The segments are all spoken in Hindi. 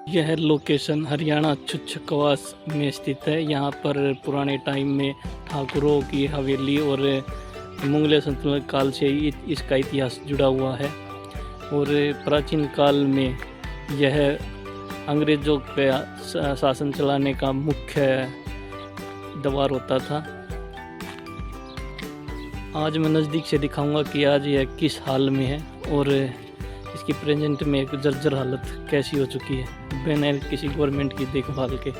यह लोकेशन हरियाणा छुच्छकवास में स्थित है। यहाँ पर पुराने टाइम में ठाकुरों की हवेली और मुगल सल्तनत काल से इसका इतिहास जुड़ा हुआ है। और प्राचीन काल में यह अंग्रेज़ों का शासन चलाने का मुख्य द्वार होता था। आज मैं नज़दीक से दिखाऊंगा कि आज यह किस हाल में है और इसकी प्रेजेंट में एक जर्जर हालत कैसी हो चुकी है बिना किसी गवर्नमेंट की देखभाल के।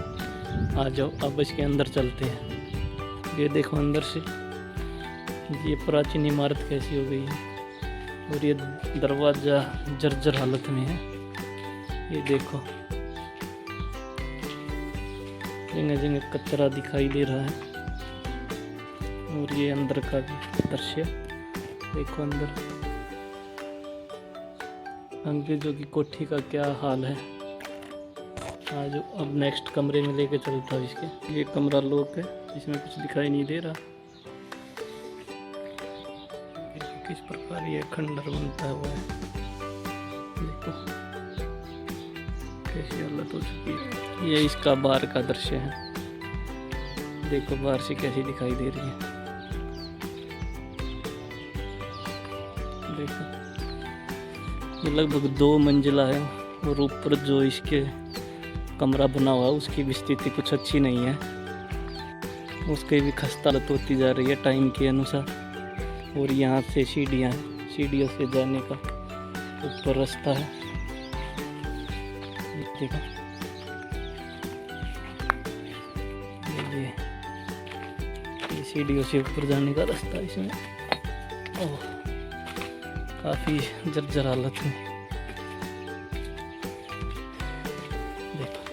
आ जाओ अब इसके अंदर चलते हैं। ये देखो अंदर से ये प्राचीन इमारत कैसी हो गई है और ये दरवाज़ा जर्जर हालत में है। ये देखो जगह जगह कचरा दिखाई दे रहा है। और ये अंदर का भी दृश्य देखो। अंदर अंग्रेजों की कोठी का क्या हाल है। आज अब नेक्स्ट कमरे में लेके चलता हूँ इसके। ये कमरा लॉक है, इसमें कुछ दिखाई नहीं दे रहा। किस प्रकार ये खंडर बनता हुआ है, देखो कैसी हालत हो चुकी है। ये इसका बाहर का दृश्य है, देखो बाहर से कैसी दिखाई दे रही है। देखो ये लगभग 2 मंजिला है और ऊपर जो इसके कमरा बना हुआ है उसकी भी स्थिति कुछ अच्छी नहीं है। उसकी भी खस्ता हालत होती जा रही है टाइम के अनुसार। और यहाँ से सीढ़ियाँ हैं, सीढ़ियों से जाने का ऊपर रास्ता है। देखो ये सीढ़ियों से ऊपर जाने का रास्ता इसमें। ओह काफ़ी जर्जर हालत में। देखो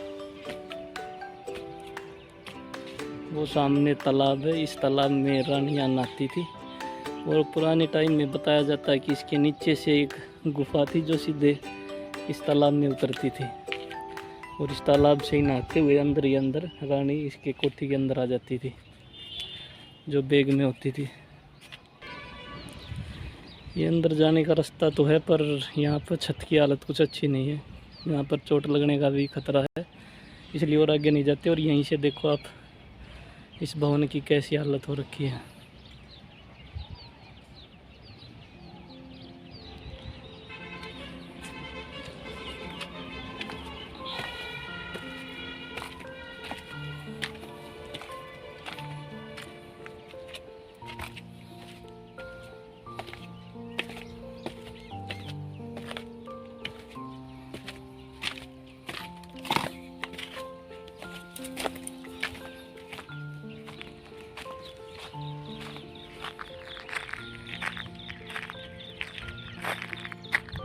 वो सामने तालाब है, इस तालाब में रानियां नहाती थी। और पुराने टाइम में बताया जाता है कि इसके नीचे से एक गुफा थी जो सीधे इस तालाब में उतरती थी। और इस तालाब से ही नहाते हुए अंदर ही अंदर रानी इसके कोठी के अंदर आ जाती थी जो बैग में होती थी। ये अंदर जाने का रास्ता तो है पर यहाँ पर छत की हालत कुछ अच्छी नहीं है। यहाँ पर चोट लगने का भी खतरा है, इसलिए और आगे नहीं जाते। और यहीं से देखो आप इस भवन की कैसी हालत हो रखी है।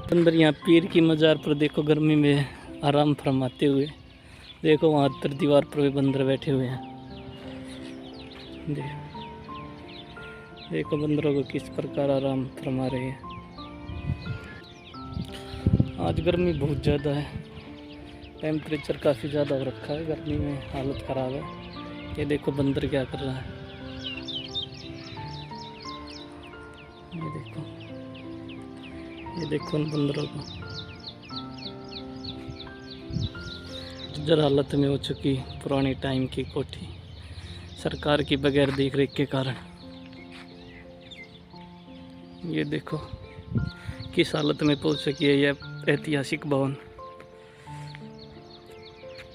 अंदर यहाँ पीर की मज़ार पर देखो गर्मी में आराम फरमाते हुए। देखो वहाँ पर दीवार पर भी बंदर बैठे हुए हैं। देखो बंदरों को किस प्रकार आराम फरमा रहे हैं। आज गर्मी बहुत ज़्यादा है, टेम्परेचर काफ़ी ज़्यादा हो रखा है, गर्मी में हालत ख़राब है। ये देखो बंदर क्या कर रहा है, ये देखो उन बंदरों को। जर्जर हालत में हो चुकी पुरानी टाइम की कोठी सरकार की बगैर देख रेख के कारण। ये देखो किस हालत में पहुंच चुकी है यह ऐतिहासिक भवन।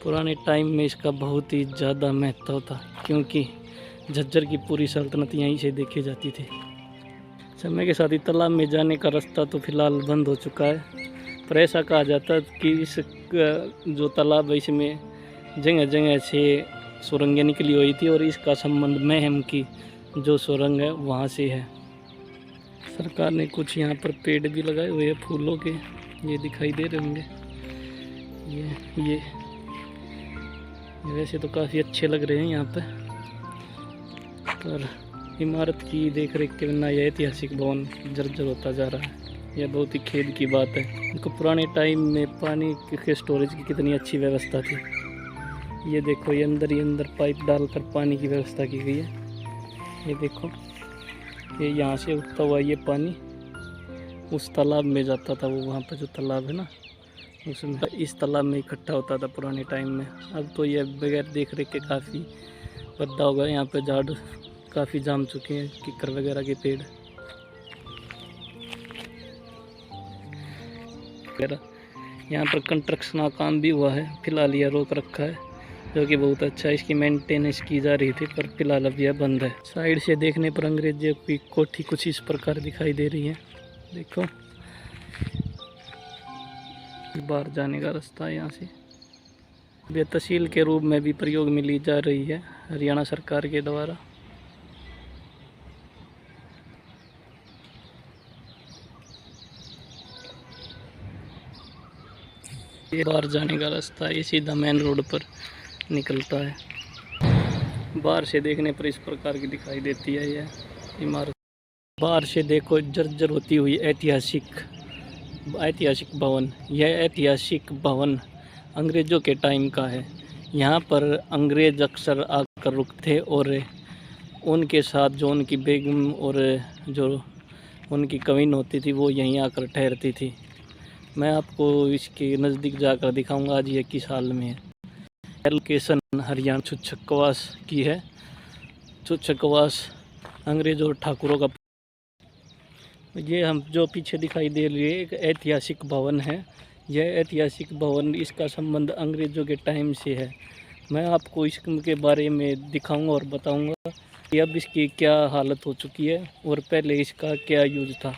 पुराने टाइम में इसका बहुत ही ज़्यादा महत्व था क्योंकि झज्जर की पूरी सल्तनत यहीं से देखी जाती थी। समय के साथ ही तालाब में जाने का रास्ता तो फिलहाल बंद हो चुका है, पर ऐसा कहा जाता है कि इस जो तालाब है इसमें जगह जगह से सुरंगें निकली हुई थी और इसका संबंध महम की जो सुरंग है वहाँ से है। सरकार ने कुछ यहाँ पर पेड़ भी लगाए हुए हैं फूलों के, ये दिखाई दे रहे होंगे। ये वैसे तो काफ़ी अच्छे लग रहे हैं यहाँ पर इमारत की देख रेख के बिना यह ऐतिहासिक भवन जर्जर होता जा रहा है। यह बहुत ही खेद की बात है। इनको पुराने टाइम में पानी के स्टोरेज की कितनी अच्छी व्यवस्था थी। ये देखो ये अंदर ही अंदर पाइप डालकर पानी की व्यवस्था की गई है। ये देखो ये यहाँ से उठता हुआ ये पानी उस तालाब में जाता था। वो वहाँ पर जो तालाब है ना उसमें इस तालाब में इकट्ठा होता था पुराने टाइम में। अब तो ये बगैर देख रेख के काफ़ी गड्ढा हो गया। यहाँ पे झाड़ काफ़ी जाम चुके हैं, किक्कर वगैरह के पेड़ वगैरह। यहाँ पर कंस्ट्रक्शन का काम भी हुआ है, फिलहाल यह रोक रखा है, जो कि बहुत अच्छा है। इसकी मेंटेनेंस की जा रही थी, पर फिलहाल अब यह बंद है। साइड से देखने पर अंग्रेजों की कोठी कुछ इस प्रकार दिखाई दे रही है। देखो, बाहर जाने का रास्ता है यहाँ से। यह तहसील के रूप में भी प्रयोग में ली जा रही है हरियाणा सरकार के द्वारा। ये बाहर जाने का रास्ता है, ये सीधा मेन रोड पर निकलता है। बाहर से देखने पर इस प्रकार की दिखाई देती है यह इमारत। बाहर से देखो, जर्जर होती हुई ऐतिहासिक भवन। यह ऐतिहासिक भवन अंग्रेज़ों के टाइम का है। यहाँ पर अंग्रेज अक्सर आकर रुकते और उनके साथ जो उनकी बेगम और जो उनकी कविन होती थी वो यहीं आकर ठहरती थी। मैं आपको इसके नज़दीक जाकर दिखाऊंगा। आज ये किस हाल में है। लोकेशन हरियाणा छुच्छकवास की है। छुच्छकवास अंग्रेज़ों और ठाकुरों का। ये हम जो पीछे दिखाई दे रही है एक ऐतिहासिक भवन है। यह ऐतिहासिक भवन, इसका संबंध अंग्रेज़ों के टाइम से है। मैं आपको इसके बारे में दिखाऊंगा और बताऊंगा कि अब इसकी क्या हालत हो चुकी है और पहले इसका क्या यूज़ था।